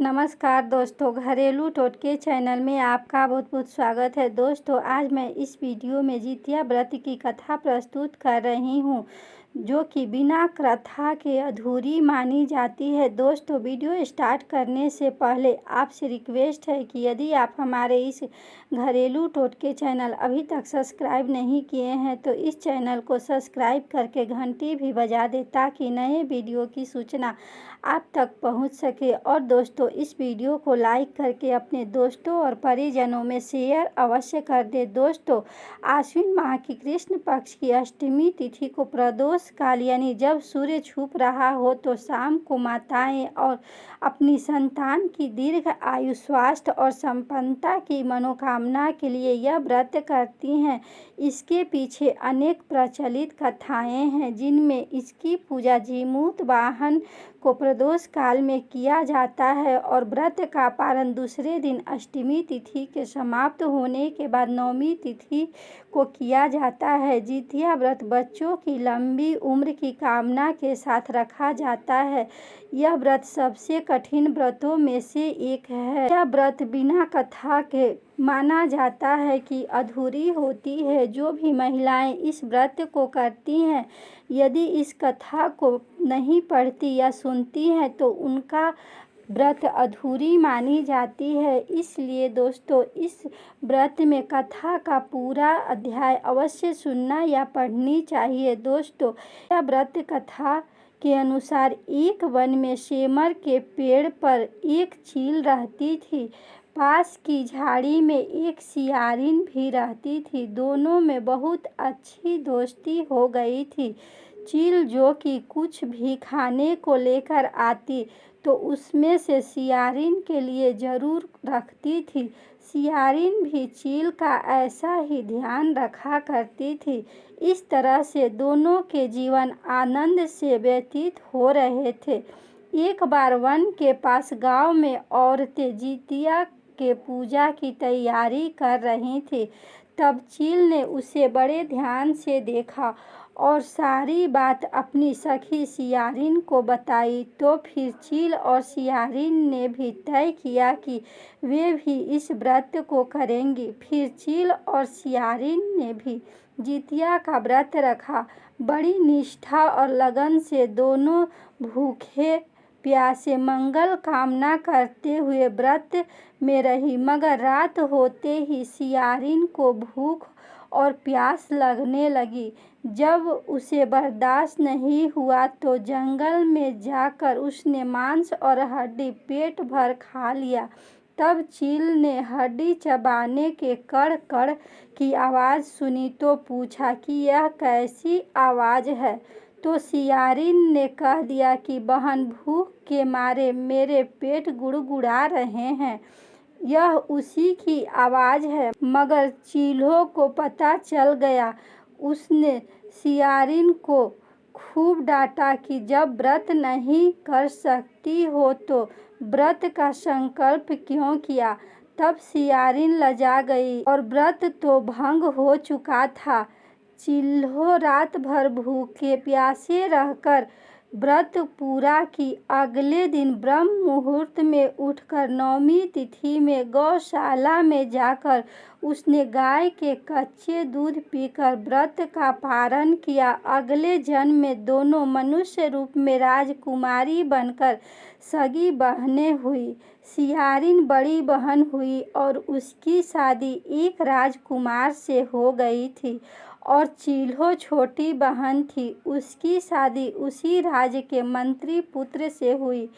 नमस्कार दोस्तों, घरेलू टोटके चैनल में आपका बहुत बहुत स्वागत है। दोस्तों, आज मैं इस वीडियो में जितिया व्रत की कथा प्रस्तुत कर रही हूँ, जो कि बिना कथा के अधूरी मानी जाती है। दोस्तों, वीडियो स्टार्ट करने से पहले आपसे रिक्वेस्ट है कि यदि आप हमारे इस घरेलू टोटके चैनल अभी तक सब्सक्राइब नहीं किए हैं तो इस चैनल को सब्सक्राइब करके घंटी भी बजा दें, ताकि नए वीडियो की सूचना आप तक पहुंच सके। और दोस्तों, इस वीडियो को लाइक करके अपने दोस्तों और परिजनों में शेयर अवश्य कर दें। दोस्तों, आश्विन माह की कृष्ण पक्ष की अष्टमी तिथि को प्रदोष काल यानी जब सूर्य छुप रहा हो तो शाम को माताएं और अपनी संतान की दीर्घ आयु, स्वास्थ्य और संपन्नता की मनोकामना के लिए यह व्रत करती हैं। इसके पीछे अनेक प्रचलित कथाएं हैं, जिनमें इसकी पूजा जीमूत वाहन को प्रदोष काल में किया जाता है और व्रत का पारण दूसरे दिन अष्टमी तिथि के समाप्त होने के बाद नवमी तिथि को किया जाता है। जितिया व्रत बच्चों की लंबी उम्र की कामना के साथ रखा जाता है। यह व्रत सबसे कठिन व्रतों में से एक है। यह व्रत बिना कथा के माना जाता है कि अधूरी होती है। जो भी महिलाएं इस व्रत को करती हैं, यदि इस कथा को नहीं पढ़ती या सुनती हैं तो उनका व्रत अधूरी मानी जाती है। इसलिए दोस्तों, इस व्रत में कथा का पूरा अध्याय अवश्य सुनना या पढ़नी चाहिए। दोस्तों, यह व्रत कथा के अनुसार एक वन में सेमर के पेड़ पर एक चील रहती थी। पास की झाड़ी में एक सियारिन भी रहती थी। दोनों में बहुत अच्छी दोस्ती हो गई थी। चील जो कि कुछ भी खाने को लेकर आती तो उसमें से सियारिन के लिए जरूर रखती थी। सियारिन भी चील का ऐसा ही ध्यान रखा करती थी। इस तरह से दोनों के जीवन आनंद से व्यतीत हो रहे थे। एक बार वन के पास गांव में औरतें जितिया के पूजा की तैयारी कर रही थी। तब चील ने उसे बड़े ध्यान से देखा और सारी बात अपनी सखी सियारिन को बताई। तो फिर चील और सियारिन ने भी तय किया कि वे भी इस व्रत को करेंगी। फिर चील और सियारिन ने भी जितिया का व्रत रखा। बड़ी निष्ठा और लगन से दोनों भूखे प्यासे मंगल कामना करते हुए व्रत में रही। मगर रात होते ही सियारिन को भूख और प्यास लगने लगी। जब उसे बर्दाश्त नहीं हुआ तो जंगल में जाकर उसने मांस और हड्डी पेट भर खा लिया। तब चील ने हड्डी चबाने के कड़ कड़ की आवाज़ सुनी तो पूछा कि यह कैसी आवाज़ है। तो सियारिन ने कह दिया कि बहन, भूख के मारे मेरे पेट गुड़गुड़ा रहे हैं। यह उसी की आवाज़ है। मगर चीलों को पता चल गया। उसने सियारिन को खूब डांटा कि जब व्रत नहीं कर सकती हो तो व्रत का संकल्प क्यों किया। तब सियारिन लजा गई और व्रत तो भंग हो चुका था। चीलों रात भर भूखे प्यासे रहकर व्रत पूरा की। अगले दिन ब्रह्म मुहूर्त में उठकर नवमी तिथि में गौशाला में जाकर उसने गाय के कच्चे दूध पीकर व्रत का पारण किया। अगले जन्म में दोनों मनुष्य रूप में राजकुमारी बनकर सगी बहनें हुई। सियारिन बड़ी बहन हुई और उसकी शादी एक राजकुमार से हो गई थी और चील्हो छोटी बहन थी। उसकी शादी उसी राज्य के मंत्री पुत्र से हुई।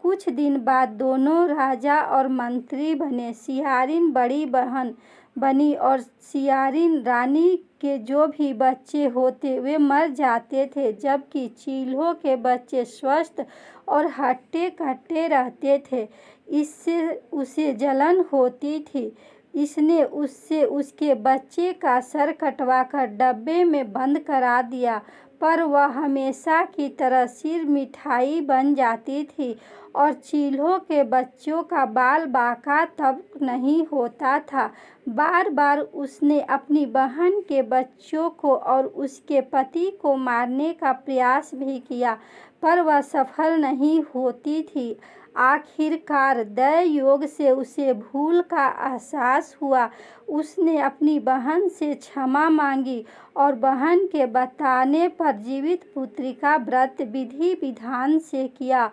कुछ दिन बाद दोनों राजा और मंत्री बने। सियारिन बड़ी बहन बनी और सियारिन रानी के जो भी बच्चे होते वे मर जाते थे, जबकि चील्हो के बच्चे स्वस्थ और हट्टे कट्टे रहते थे। इससे उसे जलन होती थी। इसने उससे उसके बच्चे का सर कटवाकर डब्बे में बंद करा दिया, पर वह हमेशा की तरह सिर मिठाई बन जाती थी और चील्हो के बच्चों का बाल बाका तब नहीं होता था। बार बार उसने अपनी बहन के बच्चों को और उसके पति को मारने का प्रयास भी किया, पर वह सफल नहीं होती थी। आखिरकार दया योग से उसे भूल का एहसास हुआ। उसने अपनी बहन से क्षमा मांगी और बहन के बताने पर जीवित पुत्री का व्रत विधि विधान से किया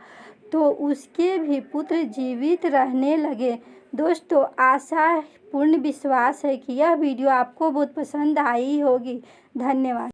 तो उसके भी पुत्र जीवित रहने लगे। दोस्तों, आशा पूर्ण विश्वास है कि यह वीडियो आपको बहुत पसंद आई होगी। धन्यवाद।